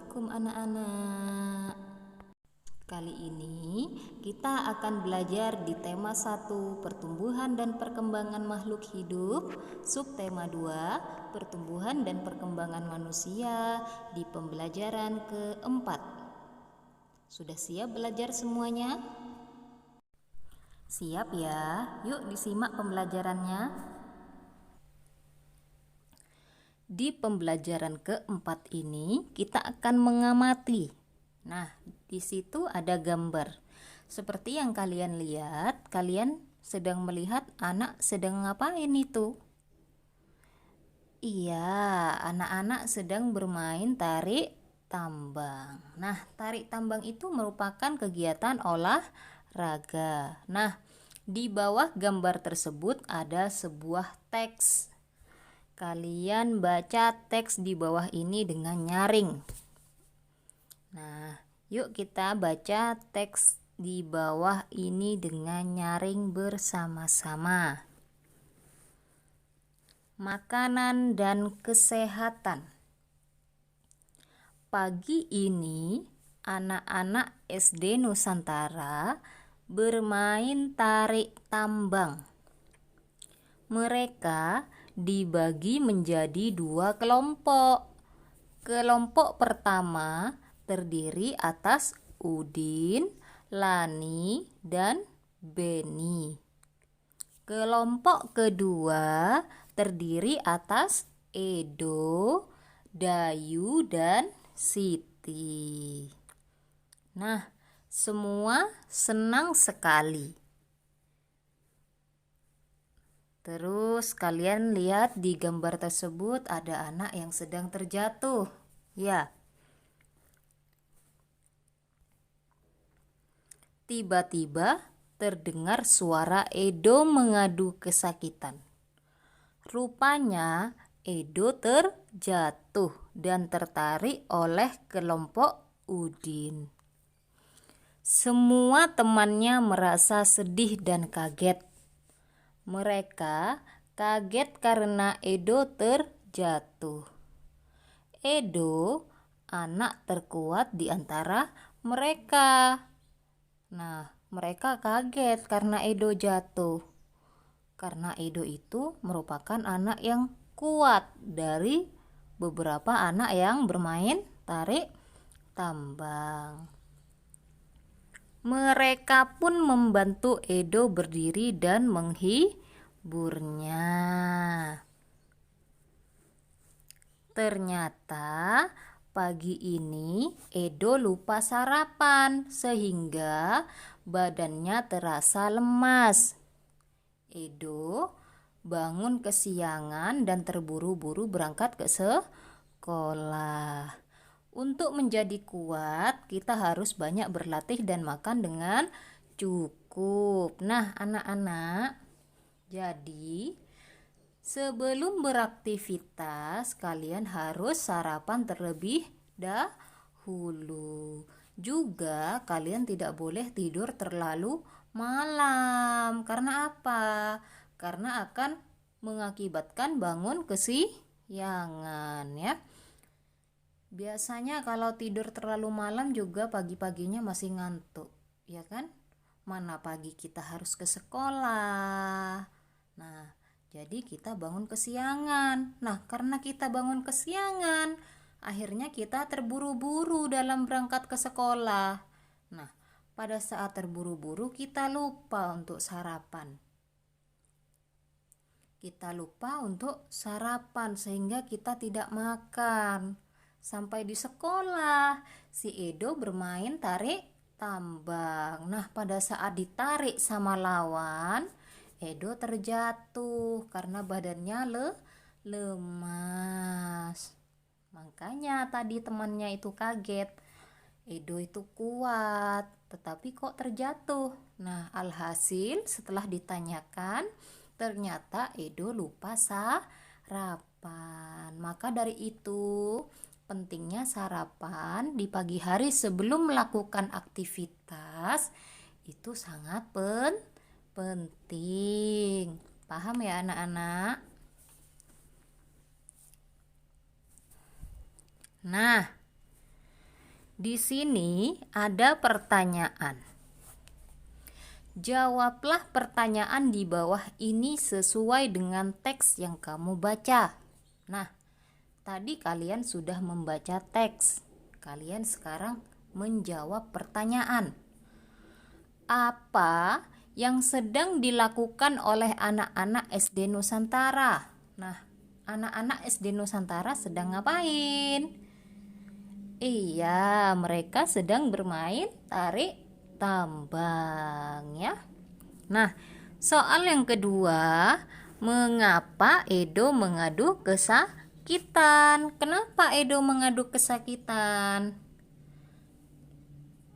Assalamualaikum anak-anak. Kali ini kita akan belajar di tema 1 pertumbuhan dan perkembangan makhluk hidup, subtema 2 pertumbuhan dan perkembangan manusia di pembelajaran keempat. Sudah siap belajar semuanya? Siap ya? Yuk disimak pembelajarannya. Di pembelajaran keempat ini kita akan mengamati. Nah, di situ ada gambar. Seperti yang kalian lihat, kalian sedang melihat anak sedang ngapain itu? Iya, anak-anak sedang bermain tarik tambang. Nah, tarik tambang itu merupakan kegiatan olahraga. Nah, di bawah gambar tersebut ada sebuah teks. Kalian baca teks di bawah ini dengan nyaring. Nah, yuk kita baca teks di bawah ini dengan nyaring bersama-sama. Makanan dan kesehatan. Pagi ini, anak-anak SD Nusantara bermain tarik tambang. Mereka dibagi menjadi 2 kelompok. Kelompok pertama terdiri atas Udin, Lani, dan Beni. Kelompok kedua terdiri atas Edo, Dayu, dan Siti. Nah, semua senang sekali. Terus kalian lihat di gambar tersebut ada anak yang sedang terjatuh. Ya. Tiba-tiba terdengar suara Edo mengadu kesakitan. Rupanya Edo terjatuh dan tertarik oleh kelompok Udin. Semua temannya merasa sedih dan kaget. Mereka kaget karena Edo terjatuh. Edo anak terkuat di antara mereka. Nah, mereka kaget karena Edo jatuh. Karena Edo itu merupakan anak yang kuat dari beberapa anak yang bermain tarik tambang. Mereka pun membantu Edo berdiri dan menghiburnya. Ternyata pagi ini Edo lupa sarapan sehingga badannya terasa lemas. Edo bangun kesiangan dan terburu-buru berangkat ke sekolah. Untuk menjadi kuat, kita harus banyak berlatih dan makan dengan cukup. Nah, anak-anak, jadi sebelum beraktivitas, kalian harus sarapan terlebih dahulu. Juga kalian tidak boleh tidur terlalu malam. Karena apa? Karena akan mengakibatkan bangun kesiangan ya. Biasanya kalau tidur terlalu malam juga pagi-paginya masih ngantuk, ya kan? Mana pagi kita harus ke sekolah. Nah, jadi kita bangun kesiangan. Nah, karena kita bangun kesiangan, akhirnya kita terburu-buru dalam berangkat ke sekolah. Nah, pada saat terburu-buru kita lupa untuk sarapan. Kita lupa untuk sarapan sehingga kita tidak makan. Sampai di sekolah, si Edo bermain tarik tambang. Nah, pada saat ditarik sama lawan, Edo terjatuh karena badannya lemas. Makanya tadi temannya itu kaget. Edo itu kuat, tetapi kok terjatuh? Nah, alhasil setelah ditanyakan, ternyata Edo lupa sarapan. Maka dari itu, pentingnya sarapan di pagi hari sebelum melakukan aktivitas itu sangat penting. Paham ya anak-anak? Nah, Di sini ada pertanyaan. Jawablah pertanyaan di bawah ini sesuai dengan teks yang kamu baca. Nah, tadi kalian sudah membaca teks. Kalian sekarang menjawab pertanyaan. Apa yang sedang dilakukan oleh anak-anak SD Nusantara? Nah, anak-anak SD Nusantara sedang ngapain? Iya, mereka sedang bermain tarik tambang ya. Nah, soal yang kedua, mengapa Edo mengadu kesakitan? Kenapa Edo mengadu kesakitan?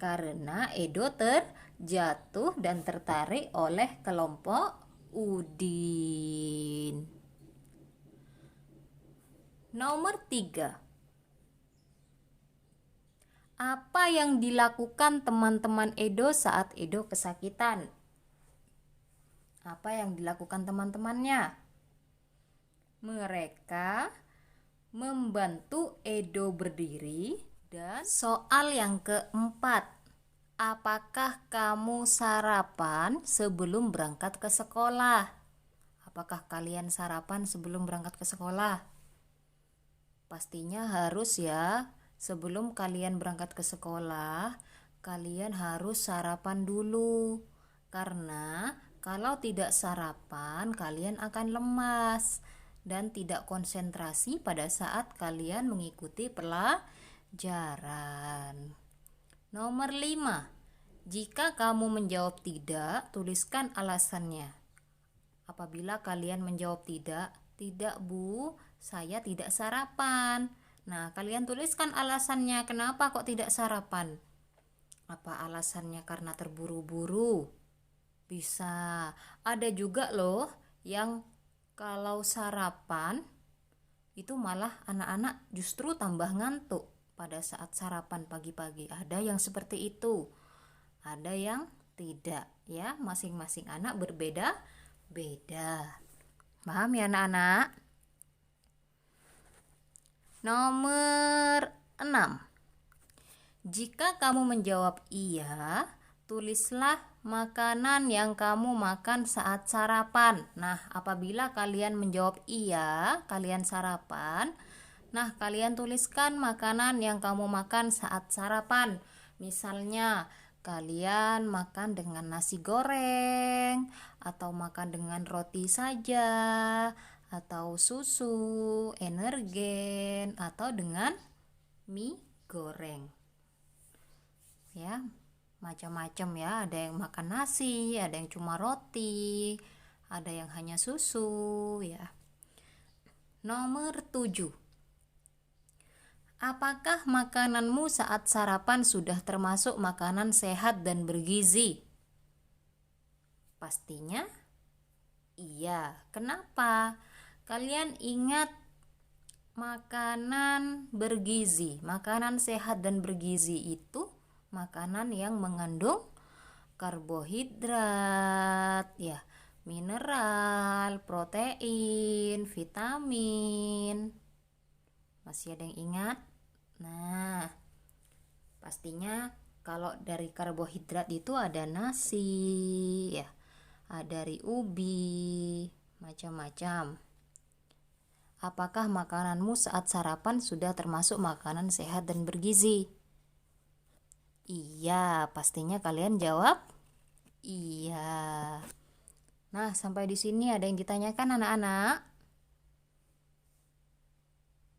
Karena Edo terjatuh dan tertarik oleh kelompok Udin. Nomor 3. Apa yang dilakukan teman-teman Edo saat Edo kesakitan? Apa yang dilakukan teman-temannya? Mereka membantu Edo berdiri. Dan soal yang keempat, apakah kamu sarapan sebelum berangkat ke sekolah? Apakah kalian sarapan sebelum berangkat ke sekolah? Pastinya harus ya. Sebelum kalian berangkat ke sekolah, kalian harus sarapan dulu. Karena kalau tidak sarapan, kalian akan lemas dan tidak konsentrasi pada saat kalian mengikuti pelajaran. Nomor 5. Jika kamu menjawab tidak, tuliskan alasannya. Apabila kalian menjawab tidak, "Tidak, Bu, saya tidak sarapan." Nah, kalian tuliskan alasannya, kenapa kok tidak sarapan? Apa alasannya karena terburu-buru? Bisa. Ada juga loh yang kalau sarapan itu malah anak-anak justru tambah ngantuk pada saat sarapan pagi-pagi. Ada yang seperti itu. Ada yang tidak ya, masing-masing anak berbeda-beda. Paham ya anak-anak? Nomor 6. Jika kamu menjawab iya, tulislah makanan yang kamu makan saat sarapan. Nah, apabila kalian menjawab iya, kalian sarapan. Nah, kalian tuliskan makanan yang kamu makan saat sarapan. Misalnya, kalian makan dengan nasi goreng, atau makan dengan roti saja, atau susu, energen, atau dengan mie goreng. Ya, macam-macam ya, ada yang makan nasi, ada yang cuma roti, ada yang hanya susu ya. Nomor 7. Apakah makananmu saat sarapan sudah termasuk makanan sehat dan bergizi? Pastinya iya. Kenapa? Kalian ingat makanan bergizi, makanan sehat dan bergizi itu makanan yang mengandung karbohidrat, ya, mineral, protein, vitamin. Masih ada yang ingat? Nah, pastinya kalau dari karbohidrat itu ada nasi, ya, ada dari ubi, macam-macam. Apakah makananmu saat sarapan sudah termasuk makanan sehat dan bergizi? Iya, pastinya kalian jawab iya. Nah, sampai di sini ada yang ditanyakan anak-anak?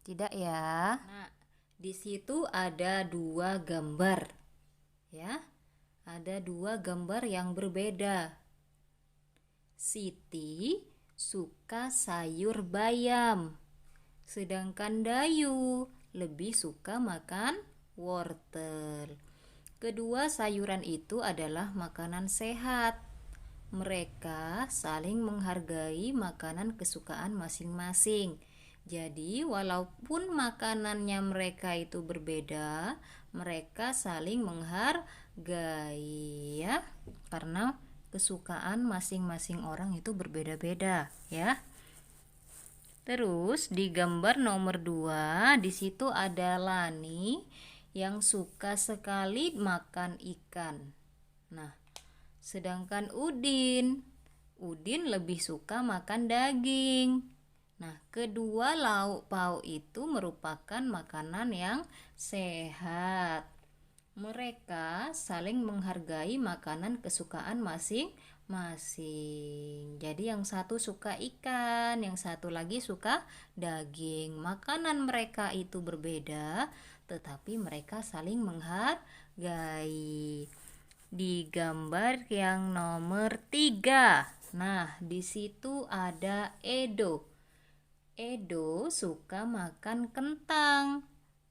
Tidak ya? Nah, di situ ada 2 gambar. Ya. Ada 2 gambar yang berbeda. Siti suka sayur bayam, sedangkan Dayu lebih suka makan wortel. Kedua sayuran itu adalah makanan sehat. Mereka saling menghargai makanan kesukaan masing-masing. Jadi walaupun makanannya mereka itu berbeda, mereka saling menghargai ya, karena kesukaan masing-masing orang itu berbeda-beda ya. Terus di gambar nomor 2, di situ ada Lani yang suka sekali makan ikan. Nah, sedangkan Udin lebih suka makan daging. Nah, kedua lauk pauk itu merupakan makanan yang sehat. Mereka saling menghargai makanan kesukaan masing-masing. Jadi yang satu suka ikan, yang satu lagi suka daging. Makanan mereka itu berbeda, tetapi mereka saling menghargai. Di gambar yang nomor 3. Nah, di situ ada Edo. Edo suka makan kentang.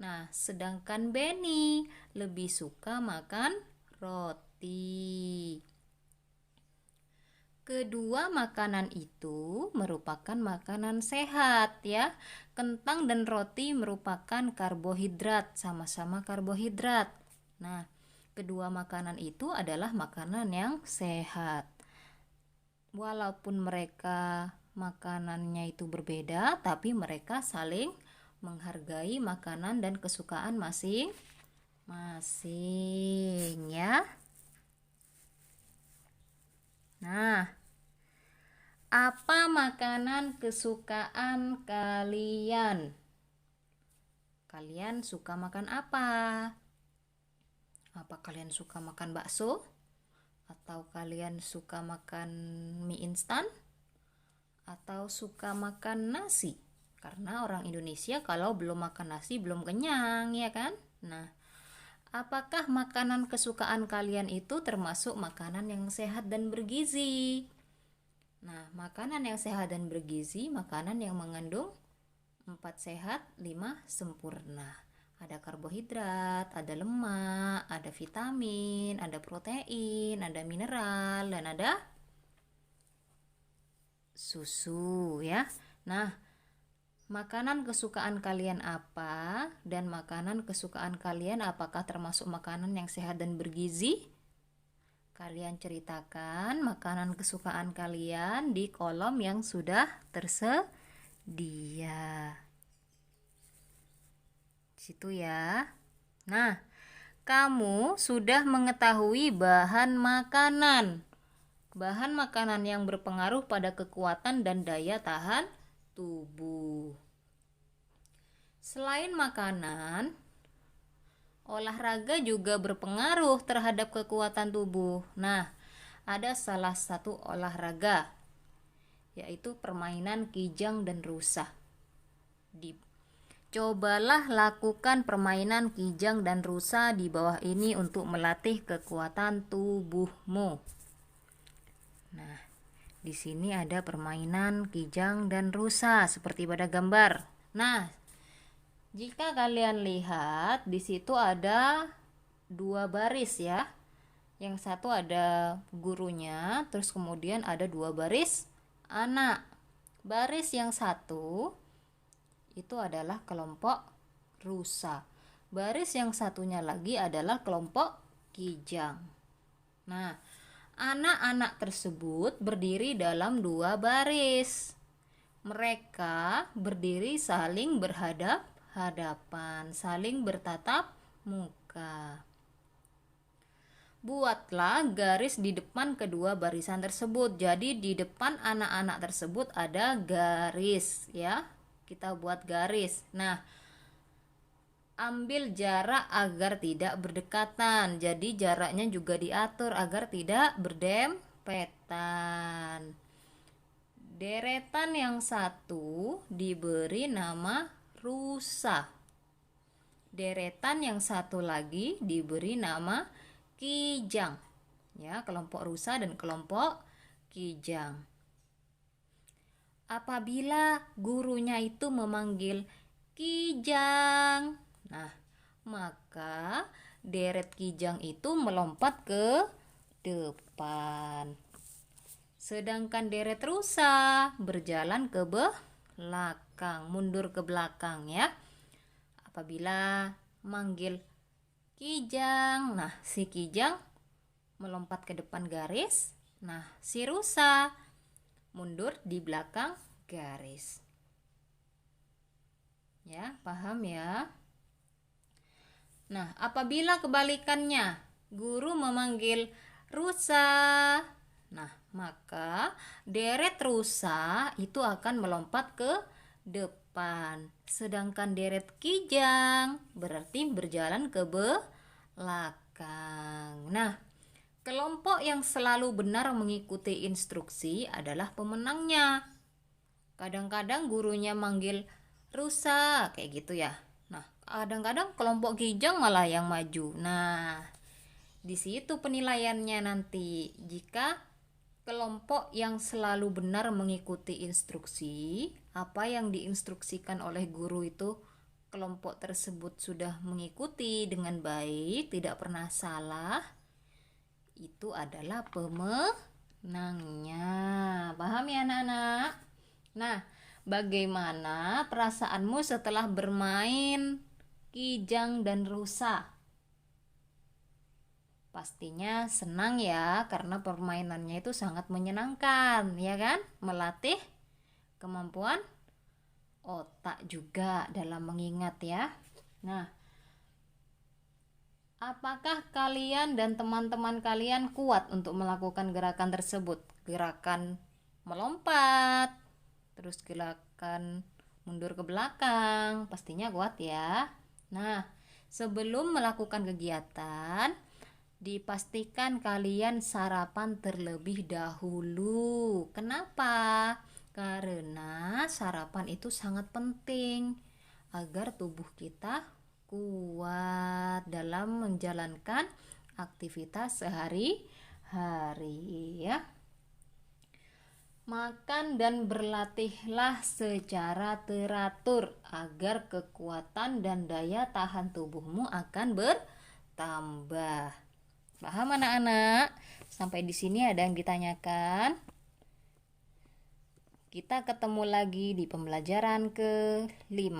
Nah, sedangkan Benny lebih suka makan roti. Kedua makanan itu merupakan makanan sehat ya. Kentang dan roti merupakan karbohidrat, sama-sama karbohidrat. Nah, kedua makanan itu adalah makanan yang sehat. Walaupun mereka makanannya itu berbeda, tapi mereka saling menghargai makanan dan kesukaan masing-masing ya. Nah, apa makanan kesukaan kalian? Kalian suka makan apa? Apa kalian suka makan bakso? Atau kalian suka makan mie instan? Atau suka makan nasi? Karena orang Indonesia kalau belum makan nasi belum kenyang, ya kan? Nah, apakah makanan kesukaan kalian itu termasuk makanan yang sehat dan bergizi? Nah, makanan yang sehat dan bergizi, makanan yang mengandung 4 sehat, 5 sempurna. Ada karbohidrat, ada lemak, ada vitamin, ada protein, ada mineral, dan ada susu ya. Nah, makanan kesukaan kalian apa? Dan makanan kesukaan kalian apakah termasuk makanan yang sehat dan bergizi? Kalian ceritakan makanan kesukaan kalian di kolom yang sudah tersedia. Situ ya. Nah, kamu sudah mengetahui bahan makanan. Bahan makanan yang berpengaruh pada kekuatan dan daya tahan tubuh. Selain makanan, olahraga juga berpengaruh terhadap kekuatan tubuh. Nah, ada salah satu olahraga, yaitu permainan kijang dan rusa. Cobalah lakukan permainan kijang dan rusa di bawah ini untuk melatih kekuatan tubuhmu. Nah, di sini ada permainan kijang dan rusa seperti pada gambar. Nah, jika kalian lihat di situ ada 2 baris ya. Yang satu ada gurunya, terus kemudian ada 2 baris anak. Baris yang satu itu adalah kelompok rusa. Baris yang satunya lagi adalah kelompok kijang. Nah, anak-anak tersebut berdiri dalam 2 baris. Mereka berdiri saling berhadap-hadapan, saling bertatap muka. Buatlah garis di depan kedua barisan tersebut. Jadi di depan anak-anak tersebut ada garis ya. Kita buat garis. Nah, ambil jarak agar tidak berdekatan. Jadi jaraknya juga diatur agar tidak berdempetan. Deretan yang satu diberi nama rusa. Deretan yang satu lagi diberi nama kijang. Ya, kelompok rusa dan kelompok kijang. Apabila gurunya itu memanggil kijang, nah, maka deret kijang itu melompat ke depan. Sedangkan deret rusa berjalan ke belakang, mundur ke belakang ya. Apabila manggil kijang, nah si kijang melompat ke depan garis, nah si rusa mundur di belakang garis. Ya, paham ya? Nah, apabila kebalikannya, guru memanggil rusa. Nah, maka deret rusa itu akan melompat ke depan. Sedangkan deret kijang berarti berjalan ke belakang. Nah, kelompok yang selalu benar mengikuti instruksi adalah pemenangnya. Kadang-kadang gurunya manggil rusa kayak gitu ya. Nah, kadang-kadang kelompok kijang malah yang maju. Nah, di situ penilaiannya nanti. Jika kelompok yang selalu benar mengikuti instruksi, apa yang diinstruksikan oleh guru itu kelompok tersebut sudah mengikuti dengan baik, tidak pernah salah, itu adalah pemenangnya. Paham ya anak-anak? Nah, bagaimana perasaanmu setelah bermain kijang dan rusa? Pastinya senang ya, karena permainannya itu sangat menyenangkan, ya kan? Melatih kemampuan otak juga dalam mengingat ya. Nah, apakah kalian dan teman-teman kalian kuat untuk melakukan gerakan tersebut? Gerakan melompat, terus gerakan mundur ke belakang, pastinya kuat ya. Nah, sebelum melakukan kegiatan, dipastikan kalian sarapan terlebih dahulu. Kenapa? Karena sarapan itu sangat penting agar tubuh kita kuat dalam menjalankan aktivitas sehari-hari ya. Makan dan berlatihlah secara teratur agar kekuatan dan daya tahan tubuhmu akan bertambah. Paham anak-anak? Sampai di sini ada yang ditanyakan? Kita ketemu lagi di pembelajaran ke-5.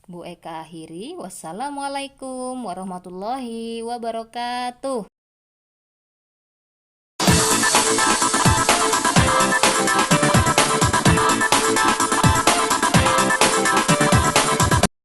Bu Eka akhiri. Wassalamualaikum warahmatullahi wabarakatuh.